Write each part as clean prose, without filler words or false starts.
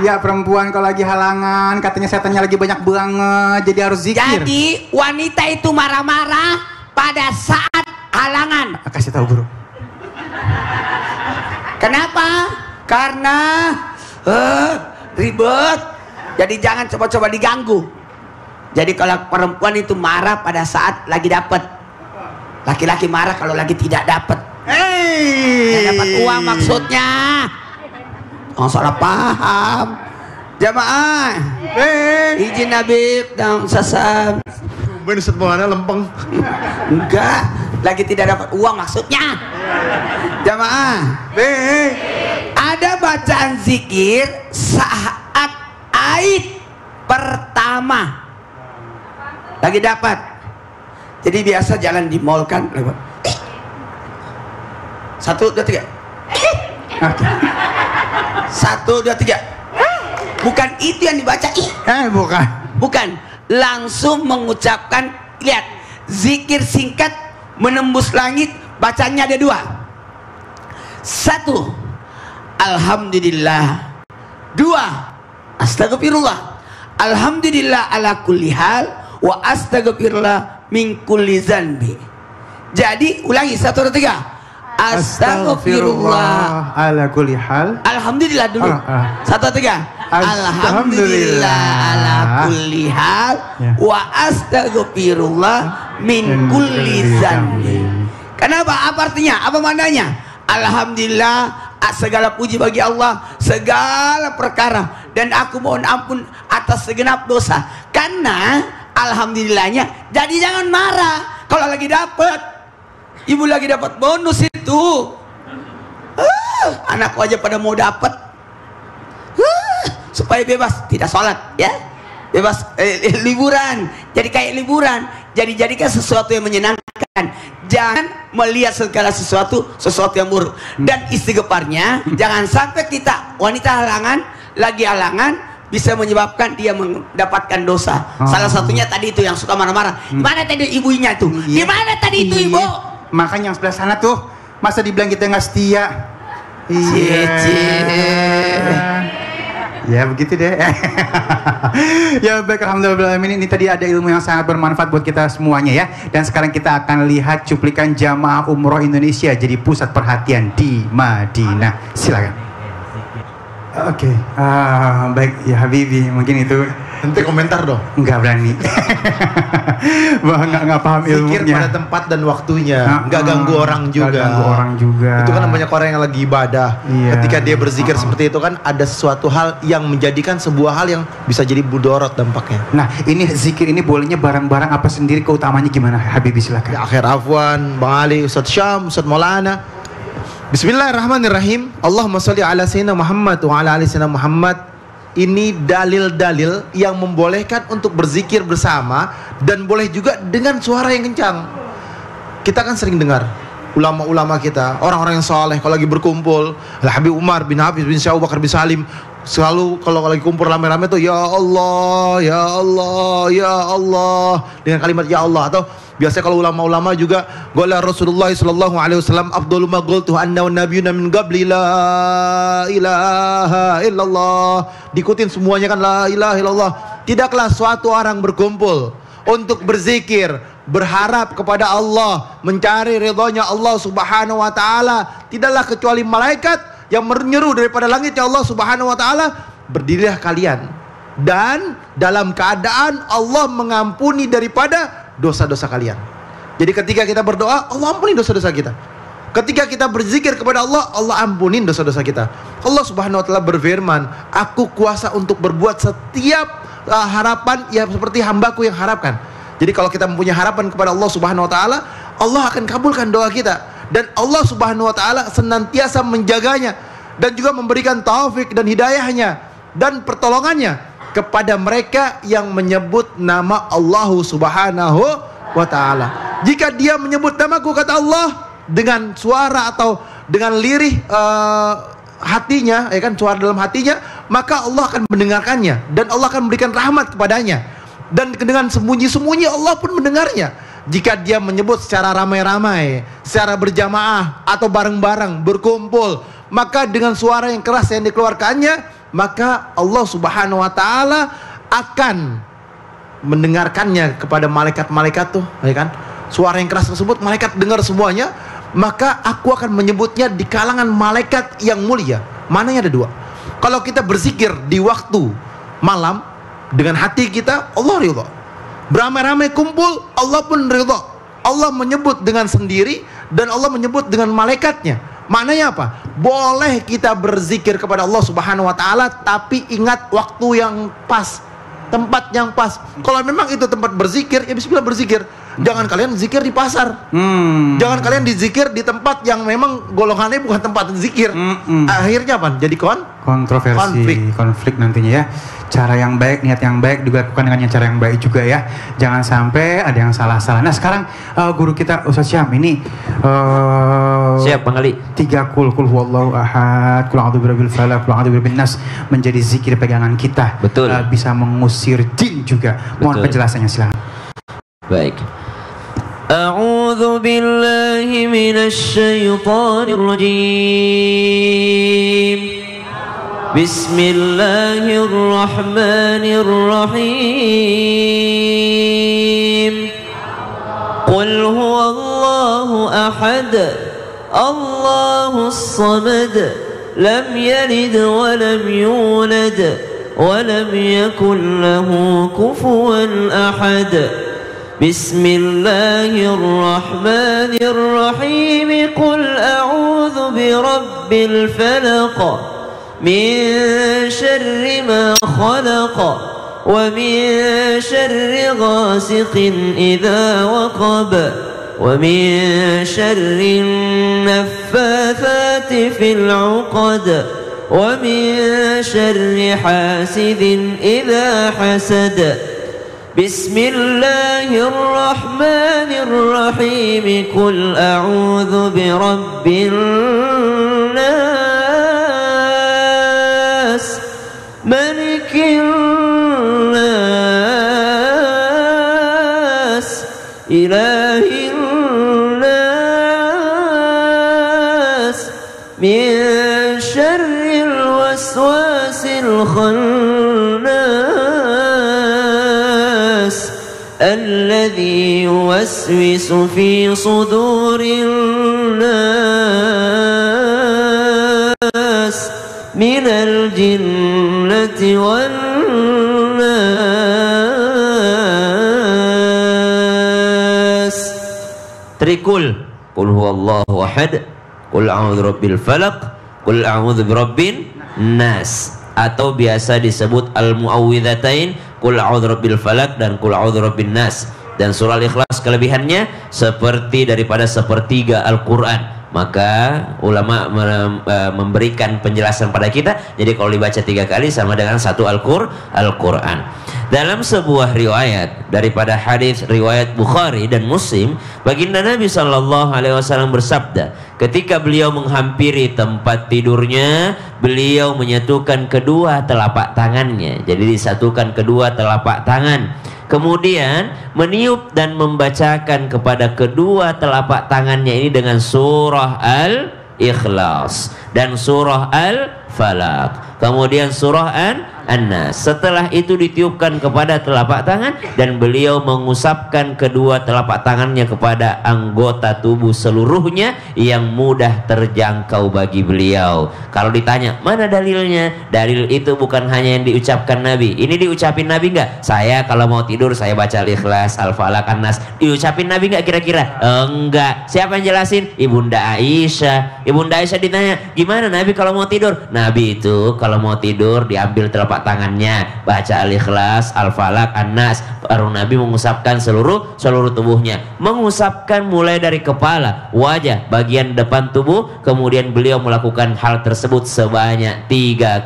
bahaya perempuan kalau lagi halangan, katanya setannya lagi banyak banget, jadi harus zikir. Jadi wanita itu marah-marah pada saat halangan. Kasih tahu guru. Kenapa? Karena ribet. Jadi jangan coba-coba diganggu. Jadi kalau perempuan itu marah pada saat lagi dapat, laki-laki marah kalau lagi tidak dapat. Tidak dapat uang maksudnya. Oh, salah paham. Jamaah. Izin Habib dan sasam. Bener Ustaz Maulana lempeng. Enggak, lagi tidak dapat uang maksudnya. Jamaah. Ada bacaan zikir saat aid pertama. Lagi dapat. Jadi biasa jalan di mall kan. 1, 2, 3. 1, 2, 3. Bukan itu yang dibaca. Bukan. Bukan. Langsung mengucapkan. Lihat. Zikir singkat menembus langit. Bacanya ada 2. 1. Alhamdulillah. 2. Astagfirullah. Alhamdulillah ala kulli hal. Wa astagfirullah min kulli zanbi. Jadi ulangi 1, 2, 3. Astagfirullah ala kulli hal. Alhamdulillah dulu. 1, 2, 3. Alhamdulillah ala kulli hal. Wa astagfirullah min kulli zanbi. Kenapa? Apa artinya? Apa maknanya? Alhamdulillah, segala puji bagi Allah, segala perkara, dan aku mohon ampun atas segenap dosa. Karena alhamdulillahnya, jadi jangan marah kalau lagi dapat. Ibu lagi dapat bonus itu. Anakku aja pada mau dapat. Supaya bebas, tidak sholat ya. Bebas liburan. Jadi kayak liburan. Jadi jadikan sesuatu yang menyenangkan. Jangan melihat segala sesuatu yang buruk. Dan istighfarnya jangan sampai kita wanita halangan, lagi halangan, bisa menyebabkan dia mendapatkan dosa. Salah satunya tadi itu yang suka marah-marah. Mana tadi ibunya tuh? Di mana tadi itu ibu? Makanya yang sebelah sana tuh, masa dibilang kita nggak setia? Ya begitu deh. Ya baik, alhamdulillah. Ini tadi ada ilmu yang sangat bermanfaat buat kita semuanya ya. Dan sekarang kita akan lihat cuplikan jamaah umroh Indonesia jadi pusat perhatian di Madinah. Silakan. Oke, baik ya Habibi, mungkin itu. Nanti komentar dong. Nggak berani. Nggak paham ilmunya. Zikir pada tempat dan waktunya, nggak ganggu orang juga. Ganggu orang juga. Itu kan banyak orang yang lagi ibadah. Iya. Ketika dia berzikir seperti itu kan ada sesuatu hal yang menjadikan sebuah hal yang bisa jadi mudorot dampaknya. Nah, ini zikir ini bolehnya barang-barang apa sendiri, keutamanya gimana Habibi, silakan. Ya, akhir Afwan, Bang Ali, Ustaz Syam, Ustaz Maulana. Bismillahirrahmanirrahim. Allahumma sholli ala sayyidina Muhammad wa ala ali sayyidina Muhammad. Ini dalil-dalil yang membolehkan untuk berzikir bersama dan boleh juga dengan suara yang kencang. Kita kan sering dengar ulama-ulama kita, orang-orang yang saleh kalau lagi berkumpul, Habib Umar bin Hafiz bin Syekh Abu Bakar bin Salim, selalu kalau lagi kumpul rame-rame tuh ya Allah, ya Allah, ya Allah, dengan kalimat ya Allah. Atau biasanya kalau ulama-ulama juga qala Rasulullah sallallahu alaihi wasallam afdalu ma qultu anna wan nabiyuna min qabli la ilaha illallah. Diikutin semuanya kan la ilaha illallah. Tidaklah suatu orang berkumpul untuk berzikir, berharap kepada Allah, mencari ridhonya Allah Subhanahu wa taala, tidaklah kecuali malaikat yang menyeru daripada langit ya Allah Subhanahu wa taala, berdirilah kalian dan dalam keadaan Allah mengampuni daripada dosa-dosa kalian. Jadi ketika kita berdoa, Allah ampuni dosa-dosa kita. Ketika kita berzikir kepada Allah, Allah ampunin dosa-dosa kita. Allah Subhanahu wa taala berfirman, aku kuasa untuk berbuat setiap harapan yang seperti hambaku yang harapkan. Jadi kalau kita mempunyai harapan kepada Allah Subhanahu wa taala, Allah akan kabulkan doa kita. Dan Allah Subhanahu wa taala senantiasa menjaganya dan juga memberikan taufik dan hidayahnya dan pertolongannya kepada mereka yang menyebut nama Allah Subhanahu wa taala. Jika dia menyebut namaku, kata Allah, dengan suara atau dengan lirih hatinya, ya kan, suara dalam hatinya, maka Allah akan mendengarkannya dan Allah akan memberikan rahmat kepadanya. Dan dengan sembunyi-sembunyi Allah pun mendengarnya. Jika dia menyebut secara ramai-ramai, secara berjamaah atau bareng-bareng berkumpul, maka dengan suara yang keras yang dikeluarkannya, maka Allah Subhanahu wa taala akan mendengarkannya kepada malaikat-malaikat tuh, ya kan? Suara yang keras tersebut malaikat dengar semuanya, maka aku akan menyebutnya di kalangan malaikat yang mulia. Mananya ada dua. Kalau kita berzikir di waktu malam dengan hati kita, Allah ridha. Beramai-ramai kumpul, Allah pun ridha. Allah menyebut dengan sendiri dan Allah menyebut dengan malaikatnya. Maknanya apa? Boleh kita berzikir kepada Allah Subhanahu wa taala, tapi ingat waktu yang pas, tempat yang pas. Kalau memang itu tempat berzikir, ya bismillah berzikir. Jangan kalian zikir di pasar. Jangan kalian dizikir di tempat yang memang golongannya bukan tempat zikir. Akhirnya apa? Jadi kontroversi, konflik nantinya ya. Cara yang baik, niat yang baik juga lakukan dengan cara yang baik juga ya. Jangan sampai ada yang salah-salah. Nah sekarang guru kita Ustaz Syam ini siap Bang Ali. 3 kul huwallahu ahad, kul a'udzu birabbil falaq, kul a'udzu birabbin nas menjadi zikir pegangan kita. Betul. Bisa mengusir jin juga. Mohon penjelasannya silakan. Baik. A'udzu billahi minasy syaithanir rajim. Bismillahirrahmanirrahim. Qul huwallahu ahad, Allahus samad, lam yalid wa lam yulad wa lam yakul lahu kufuwan ahad. Bismillahirrahmanirrahim. Qul a'udzu birabbil falaq min syarri ma khalaq wa min syarri ghasiqin idza waqab wa min syarri naffathati fil 'uqad wa min syarri hasidin idza hasad. Bismillahirrahmanirrahim. Qul a'udzu birabbin nas, malikin nas, ilahin nas, min syarril waswasil khannas, alladzi yuwaswisu fi sudurin nas minal jinnati wan nas. Trikul. Qul huwallahu ahad, qul a'udzu birabbil falaq, qul a'udzu birabbin nas, atau biasa disebut al-muawwidzatain, qul a'udzu birabbil falaq dan qul a'udzu birabbin nas. Dan surah Al-Ikhlas kelebihannya seperti daripada sepertiga Al-Qur'an. Maka ulama memberikan penjelasan pada kita, jadi kalau dibaca 3 kali sama dengan 1 Al-Qur'an. Dalam sebuah riwayat daripada hadis riwayat Bukhari dan Muslim, baginda Nabi SAW bersabda, ketika beliau menghampiri tempat tidurnya, beliau menyatukan kedua telapak tangannya, jadi disatukan kedua telapak tangan, kemudian meniup dan membacakan kepada kedua telapak tangannya ini dengan surah Al-Ikhlas dan surah Al-Falaq, kemudian surah An-Nas. Setelah itu ditiupkan kepada telapak tangan dan beliau mengusapkan kedua telapak tangannya kepada anggota tubuh seluruhnya yang mudah terjangkau bagi beliau. Kalau ditanya mana dalilnya, dalil itu bukan hanya yang diucapkan Nabi. Ini diucapin Nabi enggak? Saya kalau mau tidur saya baca Al-Ikhlas, Al-Falaq, An-Nas. Diucapin Nabi enggak kira-kira? Enggak. Siapa yang jelasin? Ibunda Aisyah. Ibunda Aisyah ditanya, gimana Nabi kalau mau tidur? Nabi itu kalau mau tidur diambil telapak tangannya, baca Al-Ikhlas, Al-Falaq, An-Nas, baru Nabi mengusapkan seluruh tubuhnya, mengusapkan mulai dari kepala, wajah, bagian depan tubuh, kemudian beliau melakukan hal tersebut sebanyak 3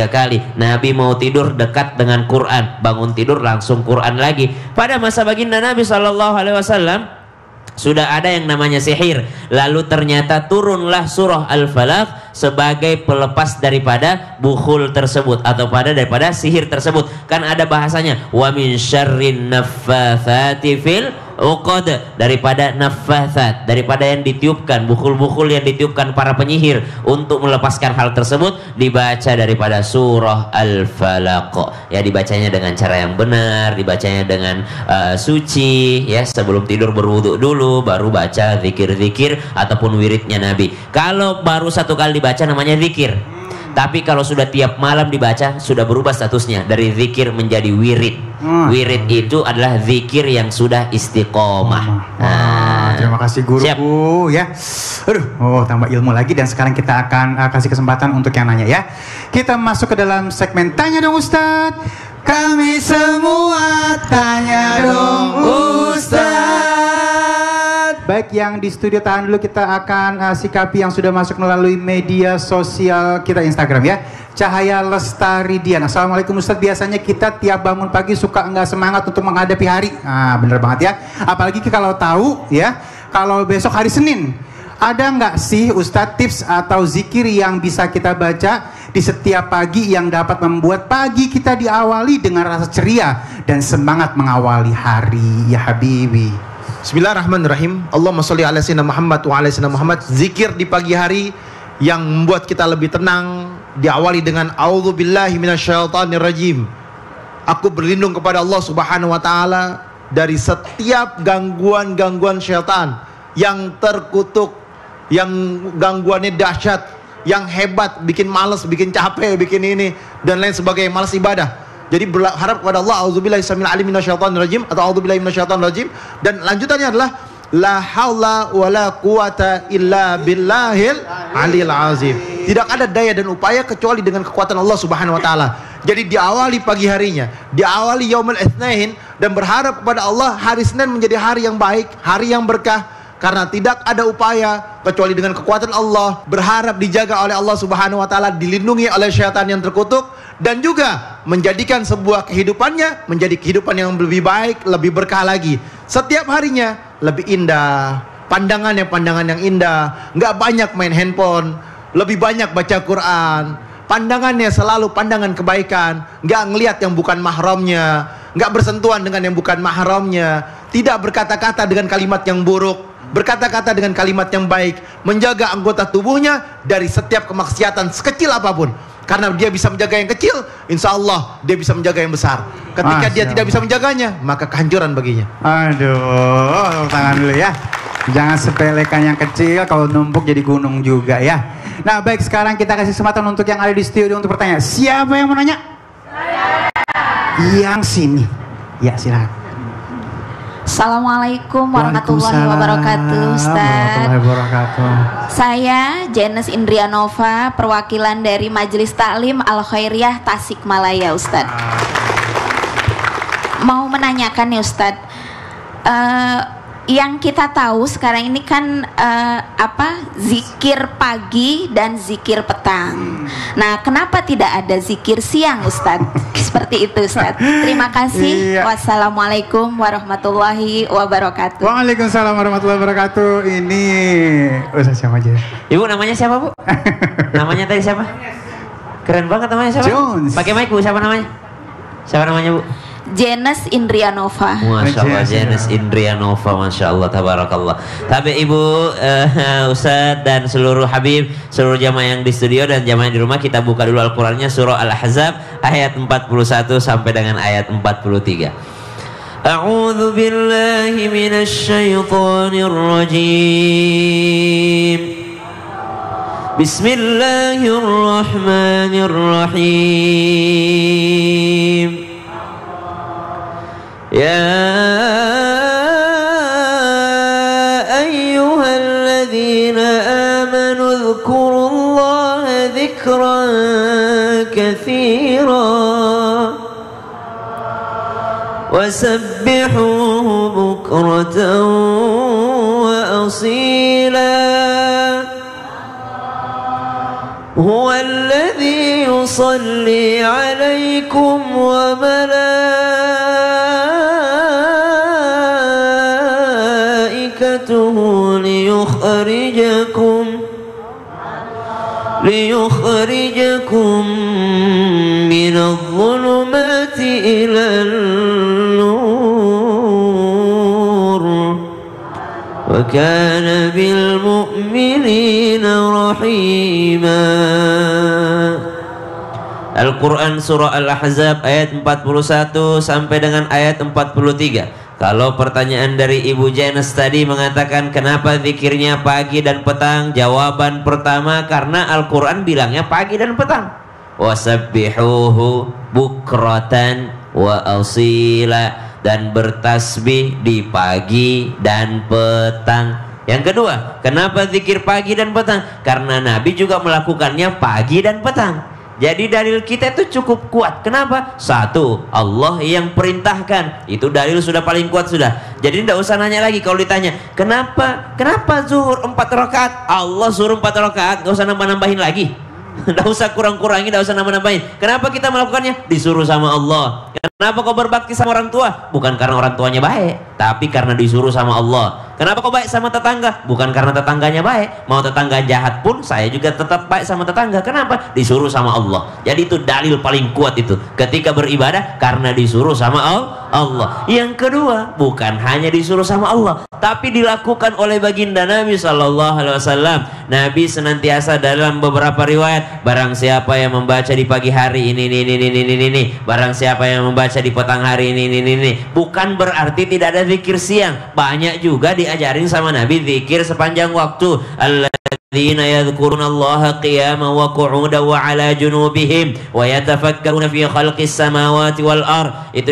kali. Nabi mau tidur dekat dengan Quran, bangun tidur langsung Quran lagi. Pada masa baginda Nabi SAW sudah ada yang namanya sihir, lalu ternyata turunlah surah Al-Falaq sebagai pelepas daripada bukhul tersebut atau daripada sihir tersebut. Kan ada bahasanya, wa min syarrin naffatsati fil uqad, daripada naffathat, daripada yang ditiupkan, bukul-bukul yang ditiupkan para penyihir untuk melepaskan hal tersebut, dibaca daripada surah Al-Falaq. Ya, dibacanya dengan cara yang benar, dibacanya dengan suci, ya, sebelum tidur berwudu dulu baru baca zikir-zikir ataupun wiridnya Nabi. Kalau baru satu kali dibaca namanya zikir. Tapi kalau sudah tiap malam dibaca, sudah berubah statusnya dari zikir menjadi wirid. Wirid itu adalah zikir yang sudah istiqomah. Terima kasih guruku. Siap. Ya. Aduh, tambah ilmu lagi. Dan sekarang kita akan kasih kesempatan untuk yang nanya ya. Kita masuk ke dalam segmen Tanya Dong Ustadz. Kami semua tanya dong Ustadz. Baik, yang di studio tahan dulu, kita akan sikapi yang sudah masuk melalui media sosial kita Instagram ya. Cahaya Lestari Dian. Assalamualaikum Ustadz, biasanya kita tiap bangun pagi suka nggak semangat untuk menghadapi hari. Bener banget ya. Apalagi kalau tahu ya, kalau besok hari Senin. Ada nggak sih Ustadz tips atau zikir yang bisa kita baca di setiap pagi yang dapat membuat pagi kita diawali dengan rasa ceria dan semangat mengawali hari ya Habibi? Bismillahirrahmanirrahim. Allahumma sholli ala sayyidina Muhammad wa ala sayyidina Muhammad. Zikir di pagi hari yang membuat kita lebih tenang diawali dengan a'udzubillahi minasyaitonirrajim. Aku berlindung kepada Allah Subhanahu wa taala dari setiap gangguan-gangguan syaitan yang terkutuk, yang gangguannya dahsyat, yang hebat, bikin malas, bikin capek, bikin ini dan lain sebagainya, malas ibadah. Jadi berharap kepada Allah, auzubillahi samil alim minasyaitonir rajim atau auzubillahi minasyaitonir rajim, dan lanjutannya adalah la haula wala quwata illa billahil aliyil azim. Tidak ada daya dan upaya kecuali dengan kekuatan Allah Subhanahu wa taala. Jadi diawali pagi harinya, diawali yaumul itsnain, dan berharap kepada Allah hari Senin menjadi hari yang baik, hari yang berkah, karena tidak ada upaya kecuali dengan kekuatan Allah. Berharap dijaga oleh Allah Subhanahu wa taala, dilindungi oleh syaitan yang terkutuk, dan juga menjadikan sebuah kehidupannya menjadi kehidupan yang lebih baik, lebih berkah lagi. Setiap harinya lebih indah, pandangan yang indah, nggak banyak main handphone, lebih banyak baca Quran, pandangannya selalu pandangan kebaikan, nggak ngelihat yang bukan mahramnya, nggak bersentuhan dengan yang bukan mahramnya, tidak berkata-kata dengan kalimat yang buruk, berkata-kata dengan kalimat yang baik, menjaga anggota tubuhnya dari setiap kemaksiatan sekecil apapun. Karena dia bisa menjaga yang kecil, insya Allah dia bisa menjaga yang besar. Ketika dia tidak bisa menjaganya, maka kehancuran baginya. Aduh, tangan dulu ya. Jangan sepelekan yang kecil, kalau numpuk jadi gunung juga ya. Nah baik, sekarang kita kasih kesempatan untuk yang ada di studio untuk bertanya. Siapa yang mau nanya? Saya. Yang sini. Ya, silakan. Assalamualaikum warahmatullahi wabarakatuh, Ustaz. Saya Jenes Indrianova, perwakilan dari Majelis Taklim Al Khairiyah Tasikmalaya, Ustaz. Mau menanyakan nih Ustaz, yang kita tahu sekarang ini kan zikir pagi dan zikir petang. Nah, kenapa tidak ada zikir siang, Ustaz? Seperti itu, Ustaz. Terima kasih. Wassalamualaikum warahmatullahi wabarakatuh. Waalaikumsalam warahmatullahi wabarakatuh. Ini Ustaz siapa aja? Ibu namanya siapa, Bu? Namanya tadi siapa? Keren banget namanya siapa? Jones. Pakai mic, Bu. Siapa namanya? Siapa namanya, Bu? Jenes Indrianova. Masya Allah, Jenes Indrianova, Masya Allah, tabarakallah. Tapi Ibu, Ustadz dan seluruh Habib, seluruh jamaah yang di studio dan jamaah di rumah, kita buka dulu Al-Qurannya, surah Al-Ahzab ayat 41 sampai dengan ayat 43. A'udzu billahi minasy syaithanir rajim. Bismillahirrahmanirrahim. يا أيها الذين آمنوا اذكروا الله ذكرا كثيرا وسبحوه بكرة وأصيلا هو الذي يصلي عليكم وملائكته ليخرجكم من الظلمات إلى النور wa kana bil mu'minina rahima. Al-Quran surah Al-Ahzab ayat 41 sampai dengan ayat 43. Kalau pertanyaan dari Ibu Janes tadi mengatakan kenapa zikirnya pagi dan petang, jawaban pertama karena Al-Quran bilangnya pagi dan petang. Wasabbihuhu bukratan wa asila, dan bertasbih di pagi dan petang. Yang kedua, kenapa zikir pagi dan petang? Karena Nabi juga melakukannya pagi dan petang. Jadi dalil kita itu cukup kuat. Kenapa? Satu, Allah yang perintahkan. Itu dalil sudah paling kuat sudah. Jadi tidak usah nanya lagi kalau ditanya, kenapa zuhur 4 rakaat? Allah suruh 4 rakaat, nggak usah nambah-nambahin lagi. Tidak usah kurang-kurangi, tidak usah nambah-nambahin. Kenapa kita melakukannya? Disuruh sama Allah. Kenapa kau berbakti sama orang tua? Bukan karena orang tuanya baik, tapi karena disuruh sama Allah. Kenapa kau baik sama tetangga? Bukan karena tetangganya baik. Mau tetangga jahat pun saya juga tetap baik sama tetangga. Kenapa? Disuruh sama Allah. Jadi itu dalil paling kuat itu. Ketika beribadah karena disuruh sama Allah. Yang kedua, bukan hanya disuruh sama Allah, tapi dilakukan oleh baginda Nabi SAW. Nabi senantiasa dalam beberapa riwayat, barang siapa yang membaca di pagi hari ini. Barang siapa yang membaca di petang hari ini. Bukan berarti tidak ada zikir siang. Banyak juga diajarin sama Nabi zikir sepanjang waktu. Alladzina yadhkurunallaha qiyaman wa qu'udan wa 'ala junubihim wa yatafakkaruna fi khalqis samawati wal ard. Itu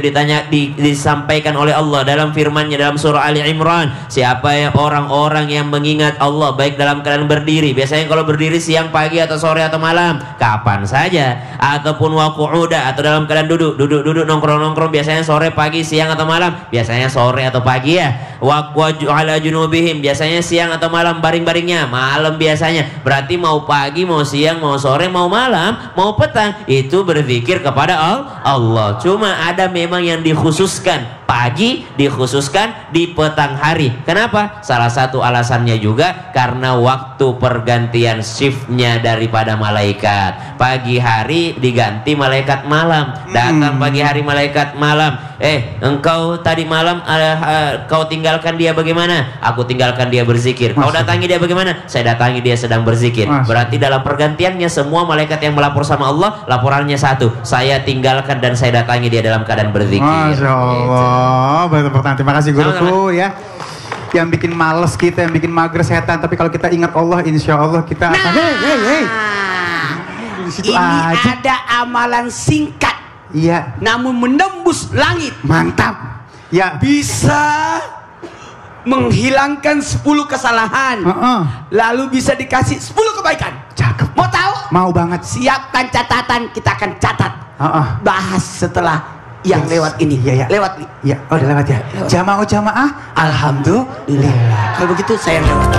disampaikan oleh Allah dalam firman-Nya dalam surah Ali Imran. Siapa yang orang-orang yang mengingat Allah baik dalam keadaan berdiri. Biasanya kalau berdiri siang, pagi atau sore atau malam, kapan saja, ataupun wa qu'udan atau dalam keadaan duduk nongkrong. Biasanya sore, pagi, siang atau malam. Biasanya sore atau pagi ya. Wa 'ala junubihim, biasanya siang atau malam, baring-baringnya malam biasanya. Berarti mau pagi, mau siang, mau sore, mau malam, mau petang, itu berzikir kepada Allah. Cuma ada memang yang dikhususkan pagi, dikhususkan di petang hari. Kenapa? Salah satu alasannya juga karena waktu pergantian shiftnya daripada malaikat. Pagi hari diganti malaikat malam. Datang pagi hari malaikat malam. Engkau tadi malam kau tinggalkan dia bagaimana? Aku tinggalkan dia berzikir. Kau datangi dia bagaimana? Saya datangi dia sedang berzikir. Berarti dalam pergantiannya semua malaikat yang melapor sama Allah, laporannya satu, saya tinggalkan dan saya datangi dia dalam keadaan berzikir. Masya Allah, pertanyaan. Terima kasih guruku ya. Yang bikin males kita, yang bikin mager setan. Tapi kalau kita ingat Allah, insya Allah kita akan ini aja. Ada amalan singkat, iya, namun menembus langit. Mantap. Ya, bisa menghilangkan 10 kesalahan, lalu bisa dikasih 10 kebaikan. Cakep. Mau tahu? Mau banget. Siapkan catatan, kita akan catat. Bahas setelah yang lewat ini. Iya. Lewat. Ya, udah lewat ya. Jamaah. Alhamdulillah. Kalau begitu saya lewat.